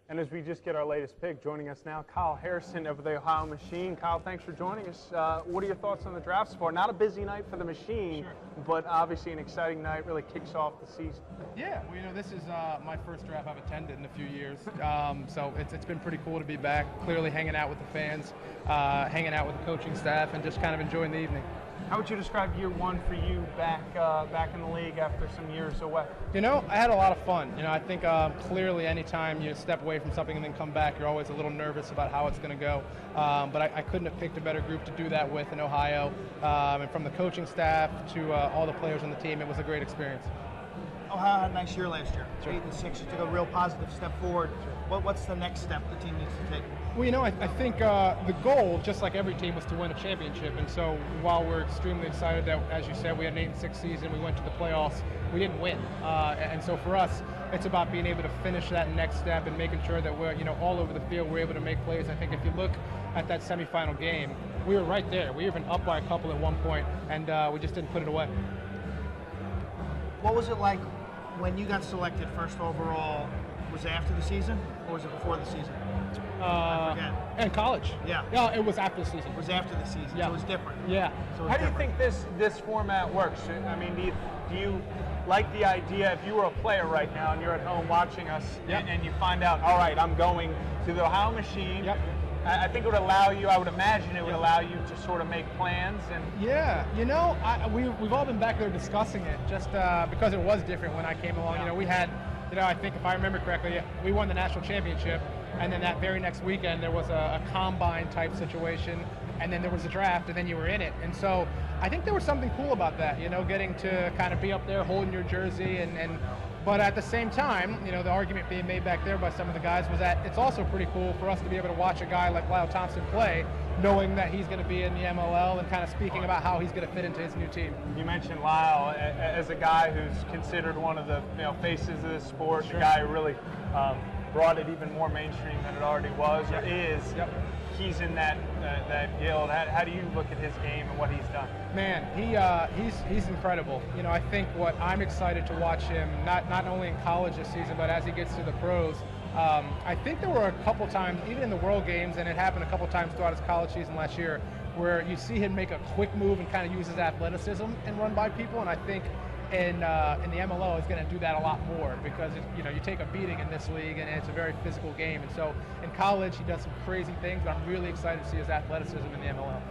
And as we just get our latest pick, joining us now, Kyle Harrison of the Ohio Machine. Kyle, thanks for joining us. What are your thoughts on the draft so far? Not a busy night for the Machine, but obviously an exciting night, really kicks off the season. Yeah, well, you know, this is my first draft I've attended in a few years, so it's been pretty cool to be back, clearly hanging out with the fans, hanging out with the coaching staff, and just kind of enjoying the evening. How would you describe year one for you back in the league after some years away? You know, I had a lot of fun. You know, I think clearly anytime you step away from something and then come back, you're always a little nervous about how it's going to go. But I couldn't have picked a better group to do that with in Ohio. And from the coaching staff to all the players on the team, it was a great experience. Ohio had a nice year last year. 8-6, you took a real positive step forward. What's the next step the team needs to take? Well, you know, I think the goal, just like every team, was to win a championship. And so while we're extremely excited that, as you said, we had an 8-6 season, we went to the playoffs, we didn't win. And so for us, it's about being able to finish that next step and making sure that we're, you know, all over the field, we're able to make plays. I think if you look at that semifinal game, we were right there. We were even up by a couple at one point, and we just didn't put it away. What was it like when you got selected first overall? Was it after the season, or was it before the season? I forget. In college. Yeah. Yeah, it was after the season. It was after the season, yeah. So it was different. Yeah. So How do you think this format works? I mean, do you like the idea, if you were a player right now and you're at home watching us, and you find out, all right, I'm going to the Ohio Machine, I think it would allow you, I would imagine it would allow you to sort of make plans. And yeah, you know, we've all been back there discussing it, just because it was different when I came along. You know, we had, you know, I think if I remember correctly, we won the national championship, and then that very next weekend there was a combine type situation, and then there was a draft, and then you were in it. And so I think there was something cool about that, you know, getting to kind of be up there holding your jersey, but at the same time, you know, the argument being made back there by some of the guys was that it's also pretty cool for us to be able to watch a guy like Lyle Thompson play, knowing that he's going to be in the MLL and kind of speaking about how he's going to fit into his new team. You mentioned Lyle as a guy who's considered one of the faces of this sport, the guy who really brought it even more mainstream than it already was or is. He's in that guild. How do you look at his game and what he's done? Man, he's incredible. You know, I think what I'm excited to watch him, not only in college this season, but as he gets to the pros. I think there were a couple times, even in the World Games, and it happened a couple times throughout his college season last year, where you see him make a quick move and kind of use his athleticism and run by people. And I think in the MLO is going to do that a lot more because you know, you take a beating in this league and it's a very physical game. And so in college he does some crazy things, but I'm really excited to see his athleticism in the MLO.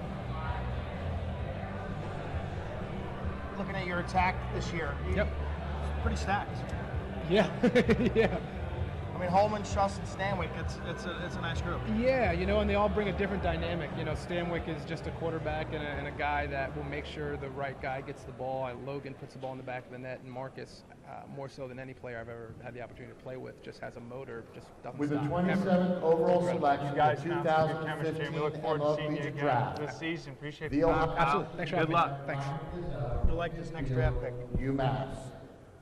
Looking at your attack this year, it's pretty stacked. Yeah, yeah. I mean, Holman, Schuss, and Stanwyck, it's a nice group. Yeah, you know, and they all bring a different dynamic. You know, Stanwyck is just a quarterback and a guy that will make sure the right guy gets the ball. And Logan puts the ball in the back of the net, and Marcus, more so than any player I've ever had the opportunity to play with, just has a motor, just doesn't with stop. the 27th overall selection, you guys the 2015 we look forward MLL to seeing you Collegiate again Draft. this season. Appreciate the the time. Ohio, Absolutely. Thanks for having me. Good luck. Thanks. You like this next draft pick? UMass.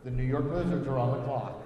The New York Lizards are on the clock.